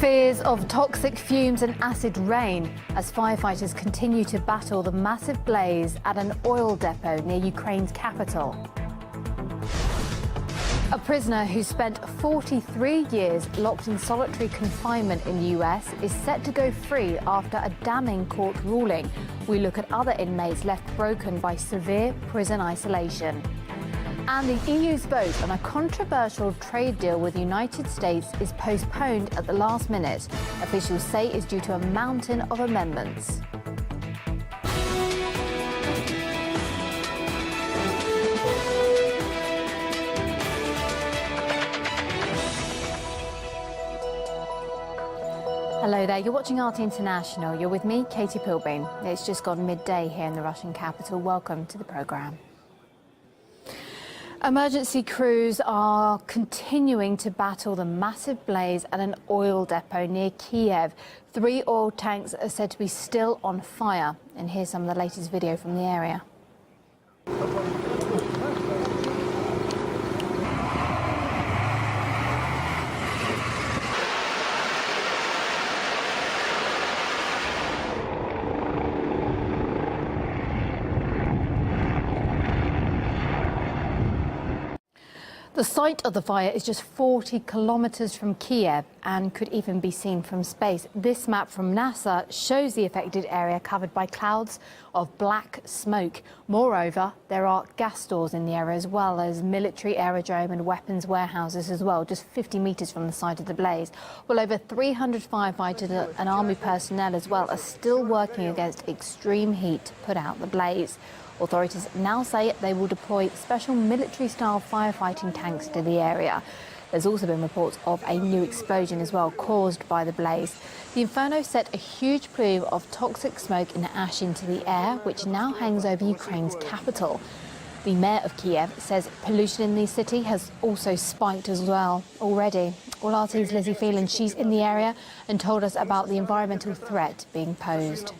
Fears of toxic fumes and acid rain as firefighters continue to battle the massive blaze at an oil depot near Ukraine's capital. A prisoner who spent 43 years locked in solitary confinement in the US is set to go free after a damning court ruling. We look at other inmates left broken by severe prison isolation. And the EU's vote on a controversial trade deal with the United States is postponed at the last minute. Officials say it's due to a mountain of amendments. Hello there, you're watching RT International. You're with me, Katie Pilbeam. It's just gone midday here in the Russian capital. Welcome to the programme. Emergency crews are continuing to battle the massive blaze at an oil depot near Kiev. 3 oil tanks are said to be still on fire. And here's some of the latest video from the area. The site of the fire is just 40 kilometres from Kiev and could even be seen from space. This map from NASA shows the affected area covered by clouds of black smoke. Moreover, there are gas stores in the area as well as military aerodrome and weapons warehouses as well, just 50 metres from the site of the blaze. Well, over 300 firefighters and army personnel as well are still working against extreme heat to put out the blaze. Authorities now say they will deploy special military-style firefighting tanks to the area. There's also been reports of a new explosion as well caused by the blaze. The inferno set a huge plume of toxic smoke and ash into the air, which now hangs over Ukraine's capital. The mayor of Kiev says pollution in the city has also spiked as well already. Well, RT's Lizzie Phelan, she's in the area and told us about the environmental threat being posed.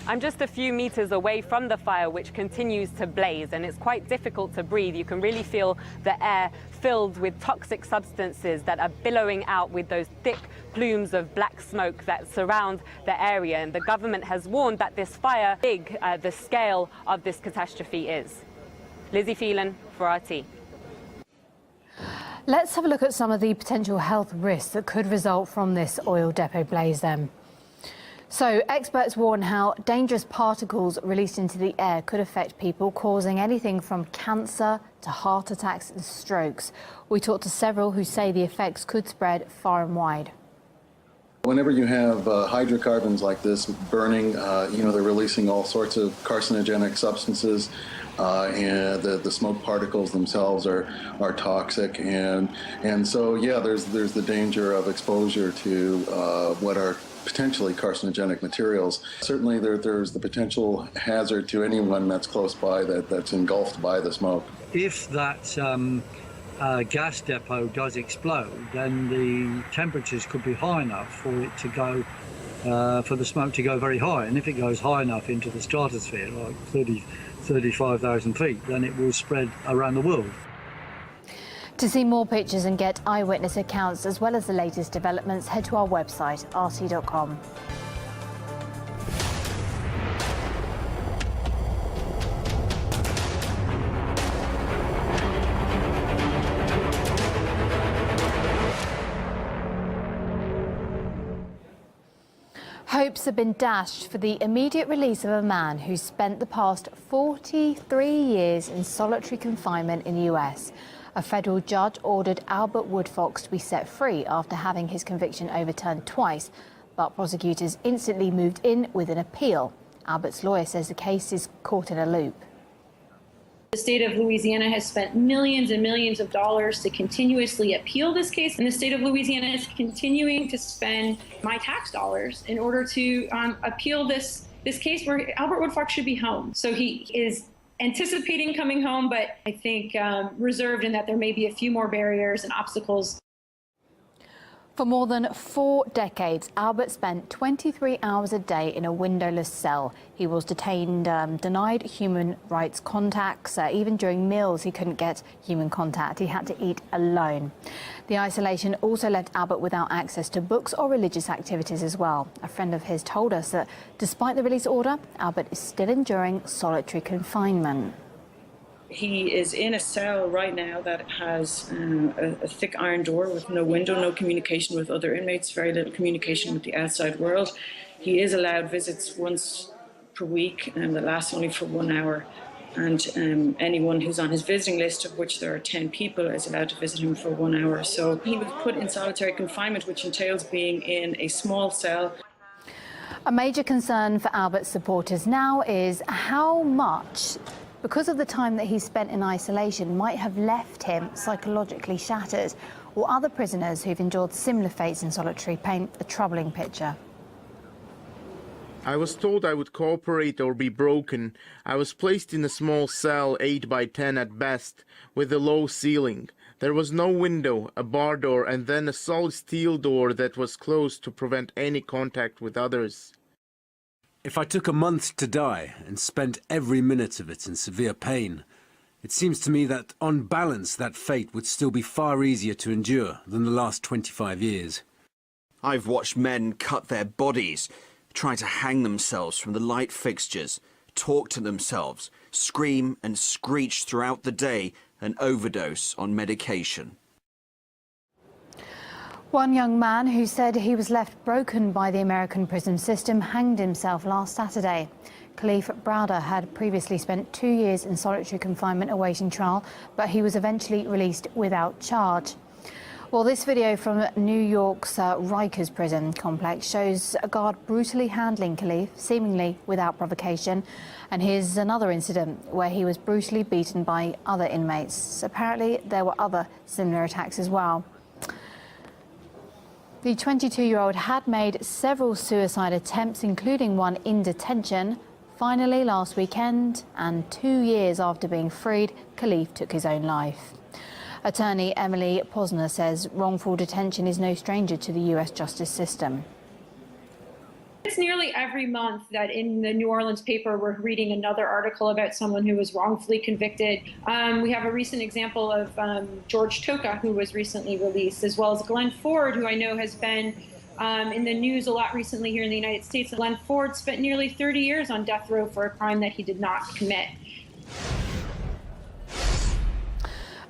I'm just a few meters away from the fire, which continues to blaze, and it's quite difficult to breathe. You can really feel the air filled with toxic substances that are billowing out with those thick plumes of black smoke that surround the area. And the government has warned that this fire, big the scale of this catastrophe is. Lizzie Phelan for RT. Let's have a look at some of the potential health risks that could result from this oil depot blaze then. So experts warn how dangerous particles released into the air could affect people, causing anything from cancer to heart attacks and strokes. We talked to several who say the effects could spread far and wide. Whenever you have hydrocarbons like this burning, they're releasing all sorts of carcinogenic substances, and the smoke particles themselves are toxic, and so yeah, there's the danger of exposure to what are potentially carcinogenic materials. Certainly there's the potential hazard to anyone that's close by that's engulfed by the smoke. If that gas depot does explode, then the temperatures could be high enough for it to go, for the smoke to go very high. And if it goes high enough into the stratosphere, like 35,000 feet, then it will spread around the world. To see more pictures and get eyewitness accounts as well as the latest developments, head to our website, rt.com. Hopes have been dashed for the immediate release of a man who spent the past 43 years in solitary confinement in the US. A federal judge ordered Albert Woodfox to be set free after having his conviction overturned twice, but prosecutors instantly moved in with an appeal. Albert's lawyer says the case is caught in a loop. The state of Louisiana has spent millions and millions of dollars to continuously appeal this case, and the state of Louisiana is continuing to spend my tax dollars in order to appeal this case where Albert Woodfox should be home. So he is anticipating coming home, but I think reserved in that there may be a few more barriers and obstacles. For more than 4 decades, Albert spent 23 hours a day in a windowless cell. He was detained, denied human rights contacts. Even during meals, he couldn't get human contact. He had to eat alone. The isolation also left Albert without access to books or religious activities as well. A friend of his told us that despite the release order, Albert is still enduring solitary confinement. He is in a cell right now that has a thick iron door with no window, no communication with other inmates, very little communication with the outside world. He is allowed visits once per week, and that lasts only for 1 hour. And anyone who's on his visiting list, of which there are 10 people, is allowed to visit him for 1 hour. So he was put in solitary confinement, which entails being in a small cell. A major concern for Albert's supporters now is how much, because of the time that he spent in isolation, might have left him psychologically shattered, or other prisoners who've endured similar fates in solitary paint a troubling picture. I was told I would cooperate or be broken. I was placed in a small cell, 8 by 10 at best, with a low ceiling. There was no window, a bar door, and then a solid steel door that was closed to prevent any contact with others. If I took a month to die and spent every minute of it in severe pain, it seems to me that, on balance, that fate would still be far easier to endure than the last 25 years. I've watched men cut their bodies, try to hang themselves from the light fixtures, talk to themselves, scream and screech throughout the day, and overdose on medication. One young man who said he was left broken by the American prison system hanged himself last Saturday. Khalif Browder had previously spent 2 years in solitary confinement awaiting trial, but he was eventually released without charge. Well, this video from New York's Rikers prison complex shows a guard brutally handling Khalif, seemingly without provocation. And here's another incident where he was brutally beaten by other inmates. Apparently, there were other similar attacks as well. The 22-year-old had made several suicide attempts, including one in detention. Finally, last weekend, and 2 years after being freed, Khalif took his own life. Attorney Emily Posner says wrongful detention is no stranger to the U.S. justice system. It's nearly every month that in the New Orleans paper we're reading another article about someone who was wrongfully convicted. We have a recent example of George Toka, who was recently released, as well as Glenn Ford, who I know has been in the news a lot recently here in the United States. Glenn Ford spent nearly 30 years on death row for a crime that he did not commit.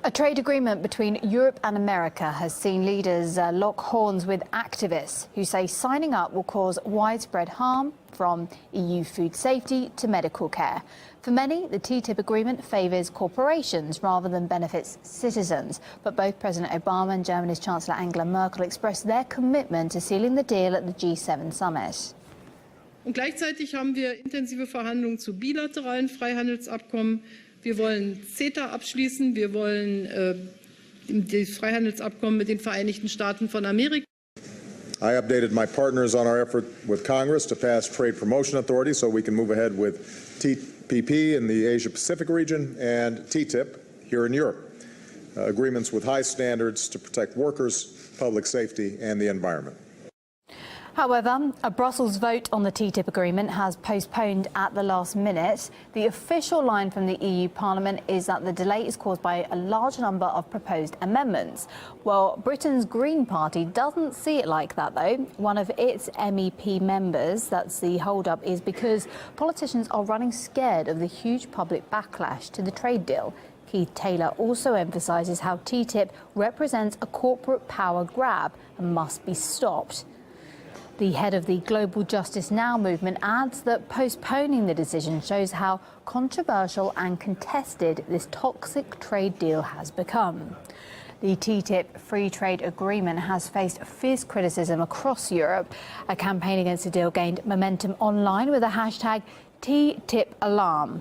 A trade agreement between Europe and America has seen leaders lock horns with activists who say signing up will cause widespread harm, from EU food safety to medical care. For many, the TTIP agreement favours corporations rather than benefits citizens. But both President Obama and Germany's Chancellor Angela Merkel expressed their commitment to sealing the deal at the G7 summit. Und gleichzeitig haben wir intensive Verhandlungen zu bilateralen Freihandelsabkommen. Wir wollen CETA abschließen, wir wollen das Freihandelsabkommen mit den Vereinigten Staaten von Amerika. I updated my partners on our effort with Congress to pass trade promotion authority so we can move ahead with TPP in the Asia-Pacific region and TTIP here in Europe. Agreements with high standards to protect workers, public safety and the environment. However, a Brussels vote on the TTIP agreement has postponed at the last minute. The official line from the EU Parliament is that the delay is caused by a large number of proposed amendments. Well, Britain's Green Party doesn't see it like that, though. One of its MEP members, that's the hold-up, is because politicians are running scared of the huge public backlash to the trade deal. Keith Taylor also emphasises how TTIP represents a corporate power grab and must be stopped. The head of the Global Justice Now movement adds that postponing the decision shows how controversial and contested this toxic trade deal has become. The TTIP free trade agreement has faced fierce criticism across Europe. A campaign against the deal gained momentum online with the hashtag #TTIPalarm.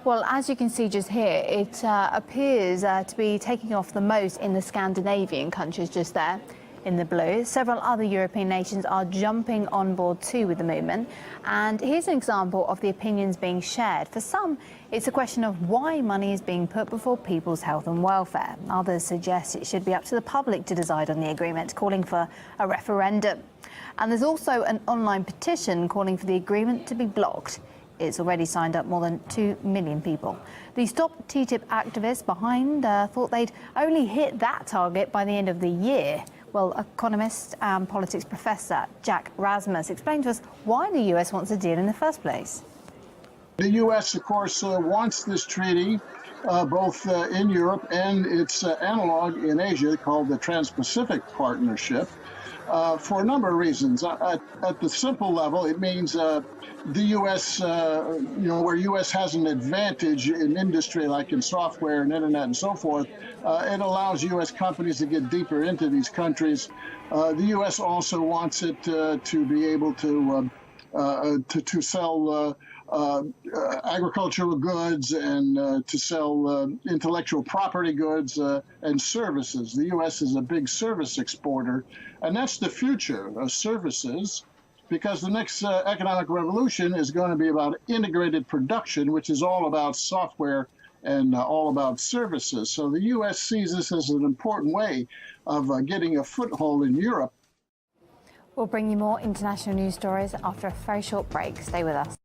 Well, as you can see just here, it appears to be taking off the most in the Scandinavian countries just there. in the blue. Several other European nations are jumping on board too with the movement. And here's an example of the opinions being shared. For some, it's a question of why money is being put before people's health and welfare. Others suggest it should be up to the public to decide on the agreement, calling for a referendum. And there's also an online petition calling for the agreement to be blocked. It's already signed up more than 2 million people. The Stop TTIP activists behind thought they'd only hit that target by the end of the year. Well, economist and politics professor Jack Rasmus explained to us why the US wants a deal in the first place. The U.S., of course, wants this treaty, both in Europe and its analog in Asia called the Trans-Pacific Partnership, for a number of reasons. At the simple level, it means the U.S., where U.S. has an advantage in industry like in software and internet and so forth, it allows U.S. companies to get deeper into these countries. The U.S. also wants it to be able to sell agricultural goods and to sell intellectual property goods and services. The U.S. is a big service exporter, and that's the future of services, because the next economic revolution is going to be about integrated production, which is all about software and all about services. So the U.S. sees this as an important way of getting a foothold in Europe. We'll bring you more international news stories after a very short break. Stay with us.